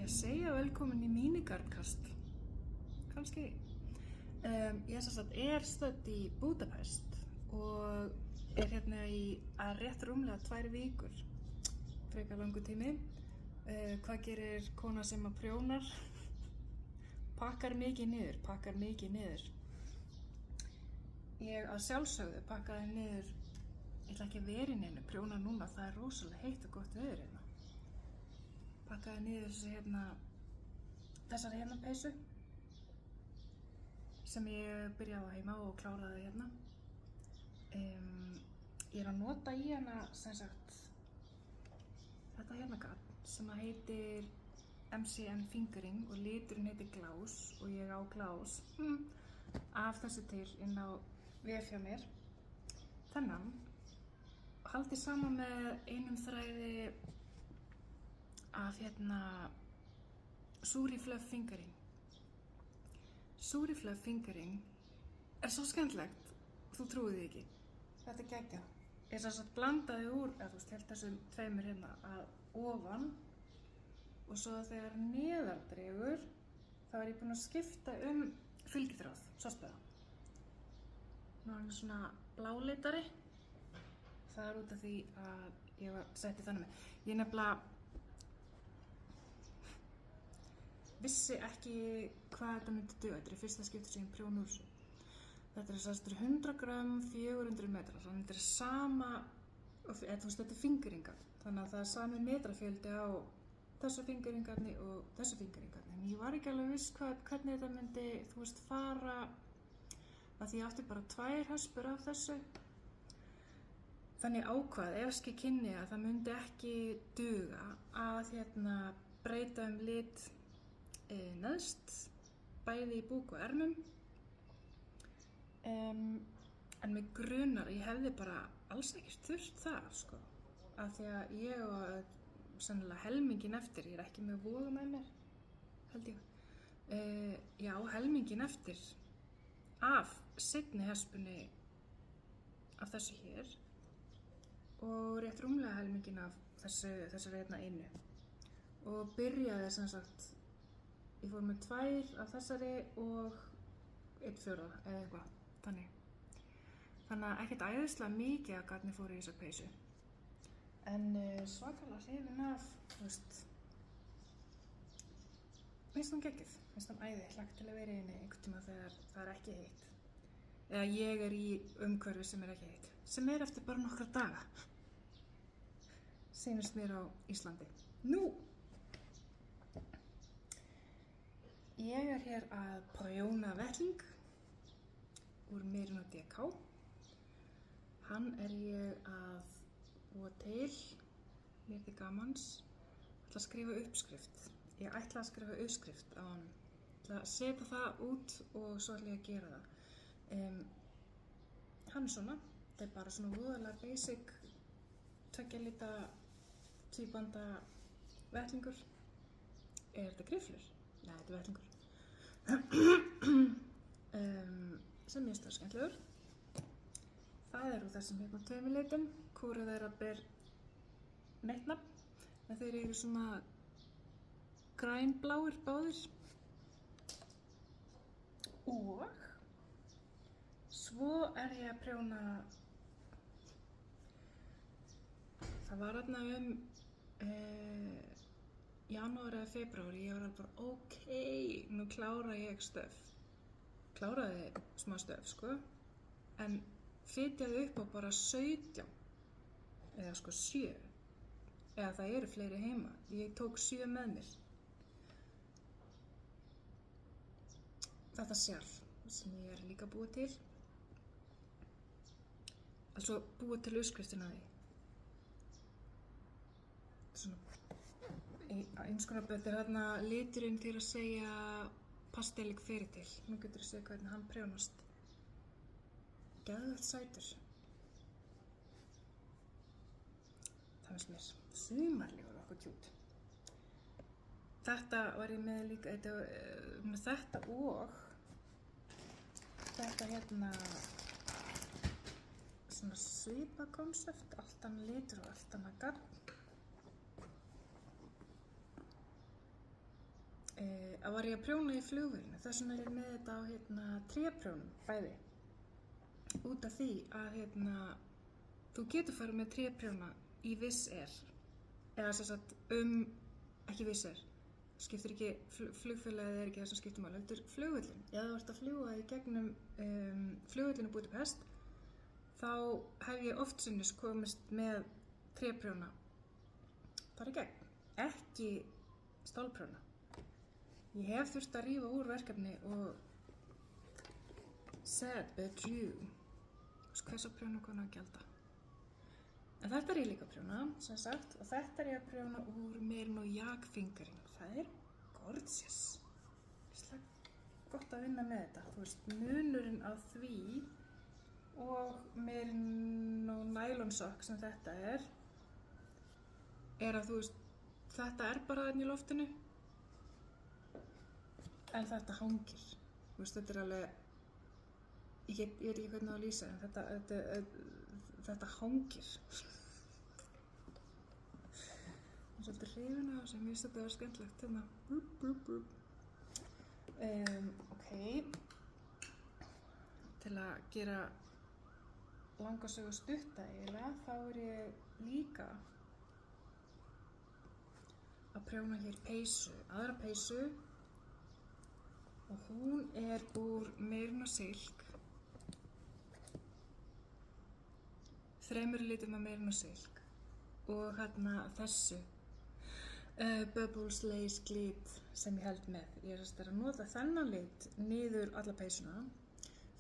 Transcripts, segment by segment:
ég að segja velkomin í Minigarðkast? Kannski. Ég sem sagt stödd í Budapest og hérna í rétt rúmlega 2 vikur. Frekar langur tími. Hvað gerir kona sem að prjónar? Pakkar mikið niður. Ég að sjálfsögðu pakkaði niður, ég ætla ekki að vera í neinu, prjóna núna, það er rosalega heitt og gott veður hérna. Pakkaði niður þessari hérna peysu sem ég byrjaði á heima og kláraði hérna. Ég er að nota í hana sem sagt þetta hérna garn sem að heitir MCN Fingering og liturinn heitir Glás og ég á Glás af þessu til inn á vef hjá mér. Þennan haldið saman með einum þræði af Surifluff Fingering. Surifluff Fingering er svo skemmtilegt, þú trúið því ekki. Þetta er geggjað. Ég sem sagt blandaði úr, held þessum tveimur hérna að ofan og svo þegar neðar dregur þá er ég búin að skipta fylgiþráð, sástu það. Nú er hann svona bláleitari. Það er út af því að ég setti þannig með. Ég nefnilega vissi ekki hvað þetta myndi duga. Þetta er fyrsta skipti sem ég prjóna úr þessu. Þetta er 100 grömm, 400 metrar. Þannig þetta er sama, þetta er fingeringar. Þannig að það er sami metrafjöldi á þessu fingeringarni og þessu fingeringarni. En ég var ekki alveg viss hvernig þetta myndi, fara, að því ég átti bara 2 höspur af þessu. Þannig ákvað, ef kynni að það myndi ekki duga að breyta lit neðst, bæði í búk og ermum. En mig grunar, ég hefði bara alls ekkert þurft það, sko. Af því að ég á sennilega helminginn eftir, ég er ekki með voga með mér, held ég. Ég á helminginn eftir af seinni höspunni af þessu hér og rétt rúmlega helminginn af þessari hérna einu. Og byrjaði sem sagt, ég fór með 2 af þessari og 1/4 eða eitthvað, þannig. Þannig að ekkert æðislega mikið að garni fór í þessa peysu. En svakalega hrifin af, finnst hann geggjuð, finnst hann æði, hlakka til að vera í henni einhvern tíma þegar það er ekki heitt. Eða ég er í umhverfi sem er ekki heitt, sem er eftir bara nokkra daga. Seinast mér á Íslandi. Nú! Ég er hér að prjóna vettling úr Merino DK. Hann er ég að búa til, mér til gamans. Ég ætla að skrifa uppskrift. Ég ætla að skrifa uppskrift á hann. Ég ætla að setja það út og svo ætla ég að gera það. Hann er svona, þetta er bara svona voðalega basic 2 lita tvíbanda vettlingur. Er þetta grifflur? Nei, þetta er vettlingur. Sem ég stóð skemmtilegur. Það eru þessum hérna 2 litum, hvoru þeirra ber neitt nafn, en þeir eru svona grænbláir báðir. Og svo er ég að prjóna, það var þarna janúar eða febrúar, ég var alveg bara ok, nú klára ég stöf. Kláraði smá stöf, sko, en fitjaði upp á bara 17, eða 7, eða það eru fleiri heima, ég tók 7 með mér. Þetta sjálf, sem ég er líka búið til, altså búið til uppskriftina því. Svona, eins konar þetta er þarna liturinn til að segja pastellik fyrir til. Nú getur þú séð hvernig hann prjónast. Geðveikt sætur. Það finnst mér sumarlegur okkur kjút. Þetta var ég með líka, þetta og þetta svona svipa konsept, allt annað litur og allt annað garn. var ég að prjóna í flugvélinu. Þess vegna er ég með þetta á tréprjónum bæði. Út af því að þú getur farið með tréprjóna í Wizz Air. Eða sem sagt ekki Wizz Air. Skiptir ekki, flugfélagið er ekki það sem skiptir máli. Þetta er flugvélin. Ef þú ert að fljúga í gegnum flugvélinu Budapest, þá hef ég oftsinnis komist með tréprjóna bara í gegn. Ekki stálprjóna. Ég hef þurft að rífa úr verkefni og sad but true. Hvers að prjóna konar að gjalda. En þetta er ég líka að prjóna, sem sagt, og þetta er ég að prjóna úr Merino Jagdfingering. Það er gorgeous. Slag gott að vinna með þetta. Þú veist, munurinn á því og Merino nylonsokk sem þetta er að þú veist, þetta er bara þarna í loftinu, en þetta hangir. Þú veist, þetta er alveg, ég veit ekki hvernig að lýsa, en þetta hangir. Ég er svolítið hrifin af þessu, mér finnst þetta vera skemmtilegt Ok. Til að gera langa sögu stutta eiginlega, þá er ég líka að prjóna hér aðra peysu, og hún er úr Merino Silk. 3 litum af Merino Silk og þessu Bubbles Lace Glit sem ég held með. Ég er að nota þennan lit niður alla peysuna.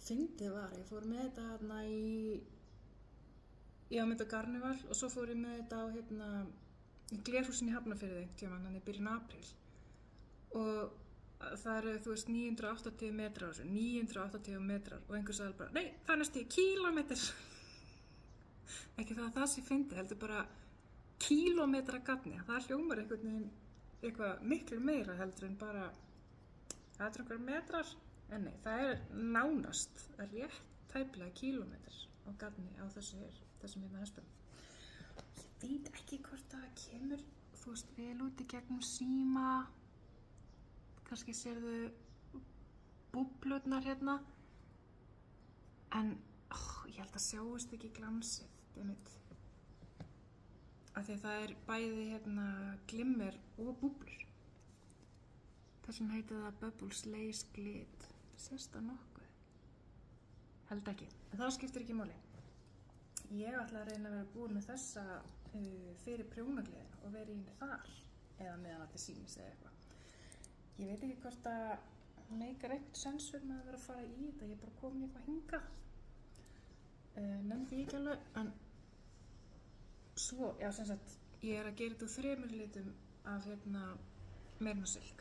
Fyndið var, ég fór með þetta ég var með þetta á Garnival og svo fór ég með þetta á í Glerhúsinu í Hafnarfirði í byrjun apríl. Og það eru, þú veist, 980 metrar á þessu, 980 metrar, og einhver sagði bara, nei, það er næstu kílómetr. Ekki það sé fyndið, heldur bara kílómetra gatni. Það hljómar einhvern veginn eitthvað miklu meira heldur en bara það er einhver metrar, en nei, það er nánast rétt tæplega kílómetr á gatni á þessum hespum. Ég veit ekki hvort það kemur, þú veist, vel út í gegnum síma. Kannski sérðu búblurnar en ég held að sjáist ekki glansið, af því að það er bæði glimmer og búblur. Þess vegna heitir það Bubbles Lace Glit. Sést það nokkuð? Held ekki, en það skiptir ekki máli. Ég ætla að reyna að vera búin með þessa fyrir prjónagleðina og vera í henni þar, eða meðan allir sýnist eða eitthvað. Ég veit ekki hvort það meikar eitthvað sens fyrir mig að vera að fara í þetta. Ég er bara komin eitthvað hingað. Nefndi ég ekki alveg, en svo, já, sem sagt, ég er að gera þetta úr 3 litum af Merino Silk.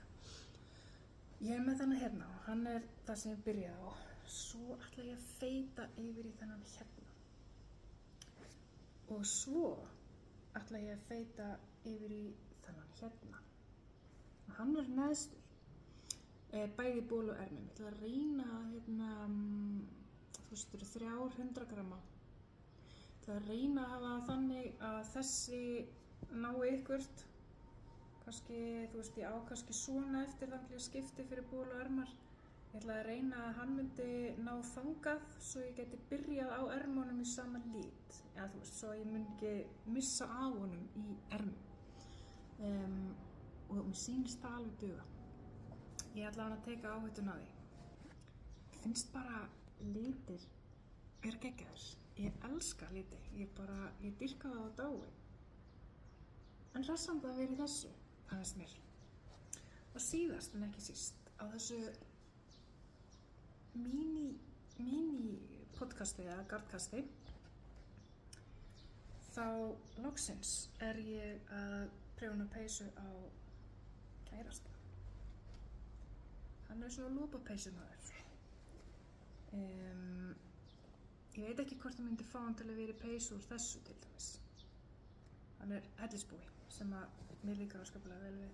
Ég er með þennan og hann er það sem ég byrjaði á. Svo ætla ég að feita yfir í þennan og svo ætla ég að feita yfir í þennan og hann er neðstur. Bæði ból og ermum. Ég ætla að reyna þú veist, þetta eru 300 gramma. Ég ætla að reyna að hafa þannig að þessi nái ykkurt. Kannski, þú veist, ég á kannski svona eftir þannig að ég skipti fyrir ból og ermar. Ég ætla að reyna að hann myndi ná þangað svo ég geti byrjað á ermunum í sama lit. Eða þú veist, svo ég myndi ekki missa af honum í ermum. Og mér sýnist það alveg duga. Ég ætla að teka áhættuna á því. Mér finnst bara litir vera geggjaðir. Ég elska liti. Ég dýrka það á dái. En hressandi að vera í þessu, fannst mér. Og síðast en ekki síst, á þessu mini podcasti eða gardkasti, þá loksins er ég að prjóna peysu á kærasta. Hann er svona lopapeysumaður. Ég veit ekki hvort ég myndi fá hann til að vera í peysu úr þessu til dæmis. Hann er hellisbúi sem að mér líkar afskaplega vel við.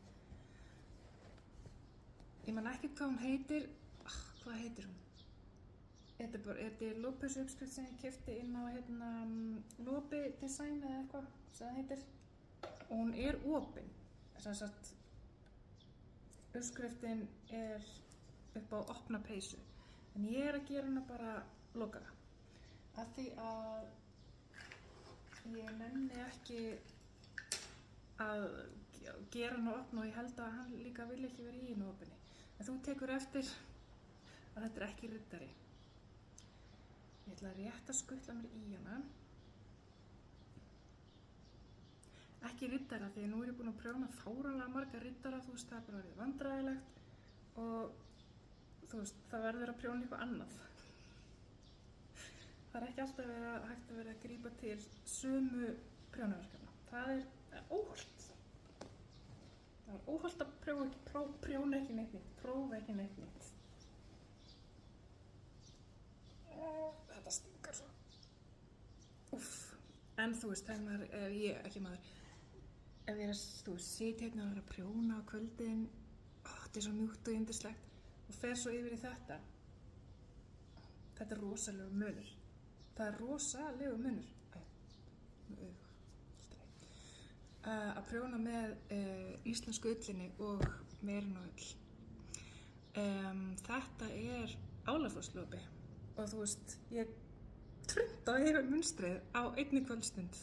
Ég man ekki hvað hún heitir. Hvað heitir hún? Þetta er lopapeysu uppskrift sem ég keypti inn á Lopi Design eða eitthvað sem það heitir. Og hún er opin. Sem sagt, uppskriftin er upp á opna peysu. En ég að gera hana bara lokaða. Af því að ég nenni ekki að gera hana opna og ég held að hann líka vil ekki vera í henni opinni. En þú tekur eftir að þetta er ekki riddari. Ég ætla rétt að skutla mér í hana. Ekki riddara því að nú er ég búin að prjóna fáránlega marga riddara, þú veist, það er bara orðið vandræðilegt og þú veist, það verður að prjóna eitthvað annað. Það er ekki alltaf hægt að vera að grípa til sömu prjónaverkefna. Það er óhollt. Það er óhollt að prjóna ekki neitt nýtt, prófa ekki neitt nýtt. Þetta stingar svo. Úff, en þú veist, ef ég er að sitja hérna og vera að prjóna á kvöldin, þetta er svo mjúkt og yndislegt og fer svo yfir í þetta. Þetta er rosalegu munur. Það er rosalegu munur. Að prjóna með íslensku ullinni og merinoill. Þetta er álafosslópi og þú veist, ég trunda yfir munstrið á einni kvöldstund,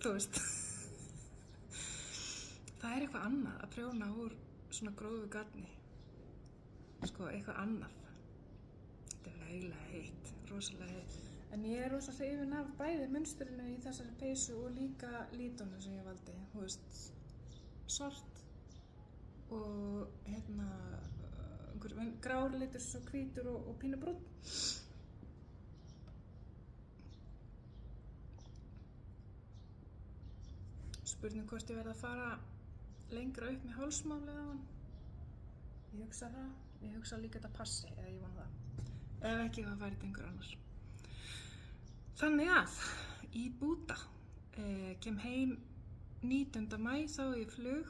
þú veist. Það er eitthvað annað að prjóna úr svona grófu garni, sko, eitthvað annað. Þetta er eiginlega heitt, rosalega heitt. En ég er rosa hrifin af bæði munstrinu í þessari peysu og líka lítunum sem ég valdi. Þú veist, svart og einhver grár litur, svo hvítur og pínu brúnn. Spurning hvort ég verð að fara lengra upp með hálsmálið á hann. Ég hugsa það. Ég hugsa líka þetta passi, eða ég vona það. Ef ekki, það væri þetta einhver annars. Þannig að í Búta kem heim 19. maí, þá ég flug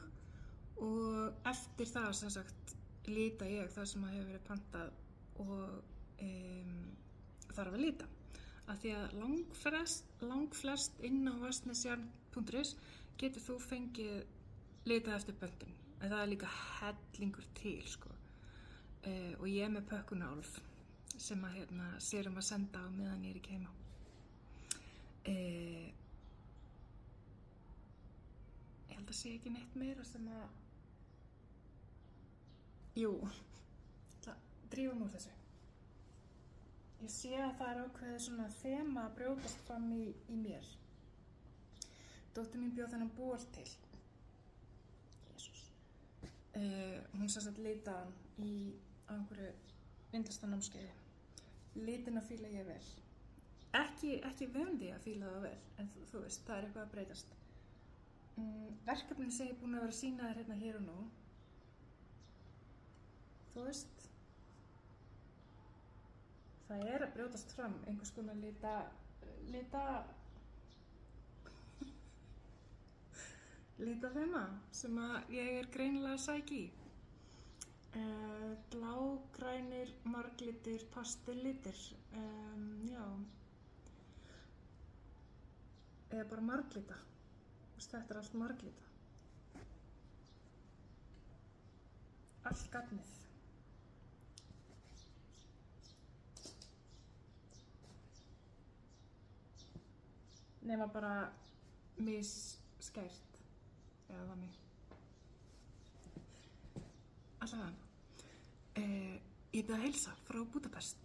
og eftir það sem sagt lita ég það sem hefur verið pantað og þarf að lita. Af því að langflest inn á vatnsnesjarn.is getur þú fengið litað eftir pöntun. En það er líka hellingur til, sko. Og ég er með pökkunálf sem að sér að senda á meðan ég er ekki heima. Ég held að sé ekki neitt meira sem að ég ætla að drífa mig úr þessu. Ég sé að það er ákveðið svona þema að brjótast fram í mér. Dóttir mín bjó þennan ból til. Jesús. Hún sem sagt litaði hann á einhverju myndlistarnámskeiði. Litina fíla ég vel. Ekki vöndi að fíla það vel, en þú veist, það er eitthvað að breytast. Verkefnin sem ég er búin að vera að sýna þér hérna hér og nú, þú veist, það er að brjótast fram einhvers konar lita þema sem að ég er greinilega að sækja í. Blágrænir, marglitir, pastelllitir, já. Eða bara marglita. Þetta er allt marglita. Allt gagnið. Nema bara misskært. Eða þannig. Allavega. Ég bið að heilsa frá Budapest.